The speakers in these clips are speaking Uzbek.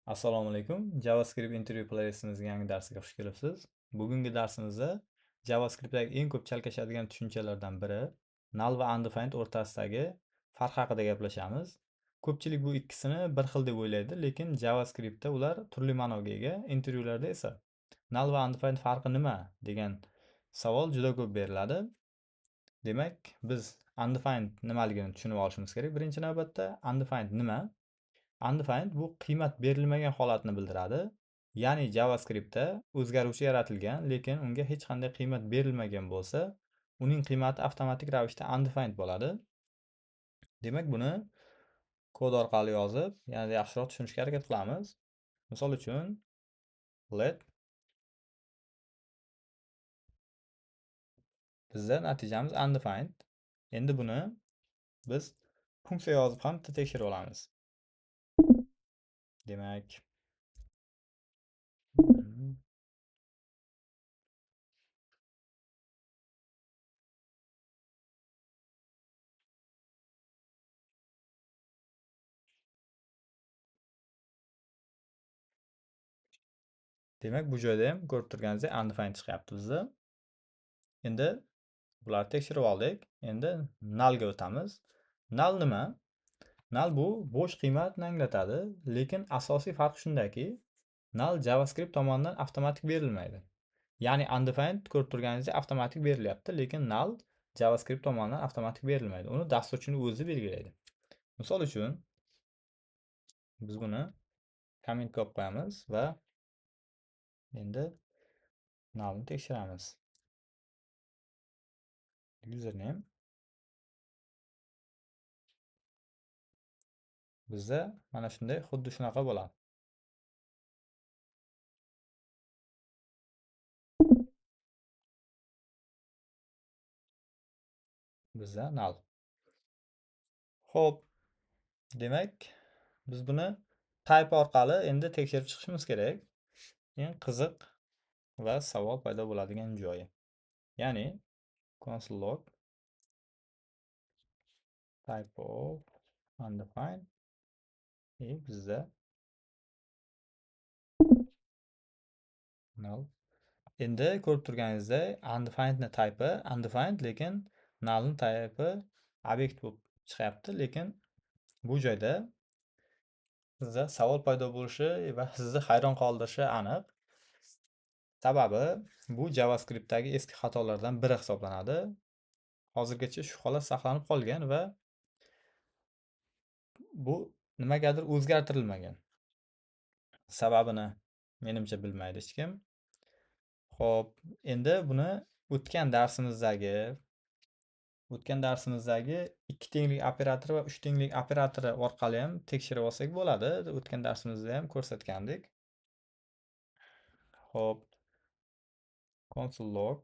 Assalomu alaykum. JavaScript Interview playlistimizga yangi darsiga xush kelibsiz. Bugungi darsimizda JavaScriptdagi eng ko'p chalkashadigan tushunchalardan biri null va undefined o'rtasidagi farq haqida gaplashamiz. Ko'pchilik bu ikkisini bir xil deb o'ylaydi, lekin JavaScriptda ular turli ma'noga ega. Intervyularda esa null va undefined farqi nima degan savol juda ko'p beriladi. Demak, biz undefined nimaligini tushunib olishimiz kerak. Birinchi navbatda undefined nima? Undefined bu qiymat berilmagan holatni bildiradi. Ya'ni JavaScriptda o'zgaruvchi yaratilgan, lekin unga hech qanday qiymat berilmagan bo'lsa, uning qiymati avtomatik ravishda undefined bo'ladi. Demak, buni kod orqali yozib, yanada yaxshiroq tushunishga harakat qilamiz. Misol uchun, let bizda natijamiz undefined. Endi buni biz funksiya yozib ham tekshirib olamiz. Demak, demak bu joyda ham ko'rib turganingizdek undefined chiqyapti bizda. Endi bularni tekshirib oldik. Endi null ga o'tamiz. Null nima? Null bu bo'sh qiymatni anglatadi, lekin asosiy farq shundaki, null JavaScript tomonidan avtomatik berilmaydi. Ya'ni undefined ko'rib turganingizdek avtomatik berilyapti, lekin null JavaScript tomonidan avtomatik berilmaydi. Uni dasturchining o'zi belgilaydi. Misol uchun, biz buni kommentga olib qo'yamiz va endi nullni tekshiramiz. Username bizda mana shunday xuddi shunaqa bo'ladi. Bizda null. Xo'p, demak, biz buni type orqali endi tekshirib chiqishimiz kerak. Eng qiziq va savol paydo bo'ladigan joyi. Ya'ni console log type of undefined bizda null. Endi ko'rib turganingizdek undefinedni type undefined, lekin nullni type obyekt bo'lib chiqyapti, lekin bu joyda bizda savol paydo bo'lishi va sizni hayron qoldirishi aniq. Sababi bu JavaScriptdagi eski xatolardan biri hisoblanadi. Hozirgacha shu holat saqlanib qolgan va bu nimagadir o'zgartirilmagan. Sababini menimcha bilmaydi hech kim. Xo'p, endi buni o'tgan darsimizdagi 2 tenglik operatori va 3 tenglik operatori orqali ham tekshirib olsak bo'ladi. O'tgan darsimizda ham ko'rsatgandik. Xo'p, console log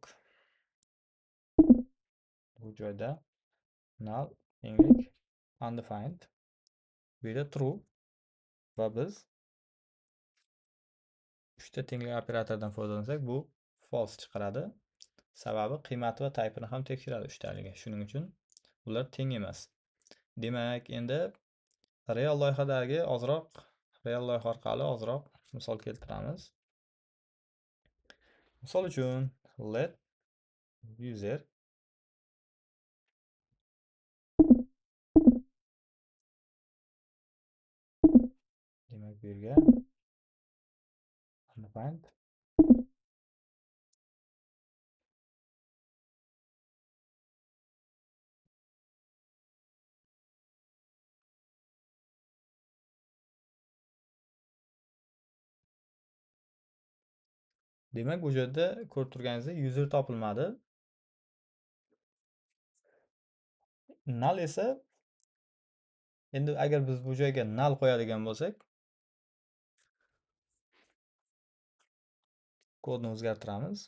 bu joyda null tenglik undefined bu yerda true va biz 3 ta tenglik operatoridan foydalansak bu false chiqaradi. Sababi qiymati va type'ini ham tekshiradi 3 taligi. Shuning uchun ular teng emas. Demak, endi real loyiha orqali ozroq misol keltiramiz. Misol uchun let user demak bu yerga undefined demak bu yerda ko'rib turganingizdek user topilmadi. Null esa endi agar biz bu joyga null qo'yadigan bo'lsak, kodni o'zgartiramiz.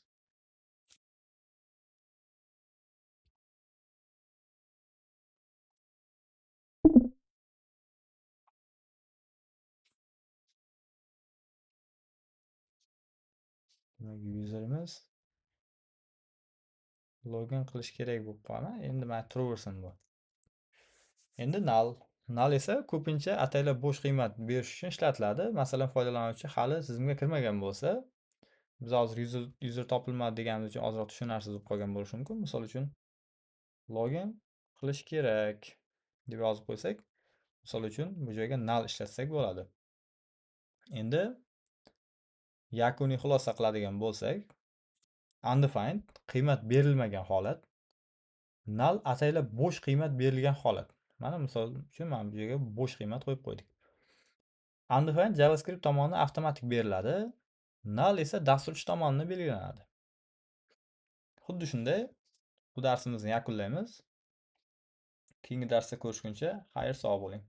Demak, userimiz login qilish kerak bo'lib qoladi. Endi mana turaversin bu. Endi null Null esa ko'pincha ataylab bo'sh qiymat berish uchun ishlatiladi. Masalan, foydalanuvchi hali tizimga kirmagan bo'lsa, biz hozir user topilmadi deganimiz uchun ozroq tushunarsiz bo'lib qolgan bo'lishi mumkin. Misol uchun login qilish kerak deb yozib qo'ysak, misol uchun bu joyga null ishlatsak bo'ladi. Endi yakuniy xulosa qiladigan bo'lsak, undefined qiymat berilmagan holat, null ataylab bo'sh qiymat berilgan holat. Mana misol uchun mana bu yerga bo'sh qiymat qo'yib qo'ydik. Undefined JavaScript tomonidan avtomatik beriladi. Null esa dasturchi tomonidan belgilanadi. Xuddi shunday bu darsimizni yakunlaymiz. Keyingi darsda ko'rishguncha xayr sog' bo'ling.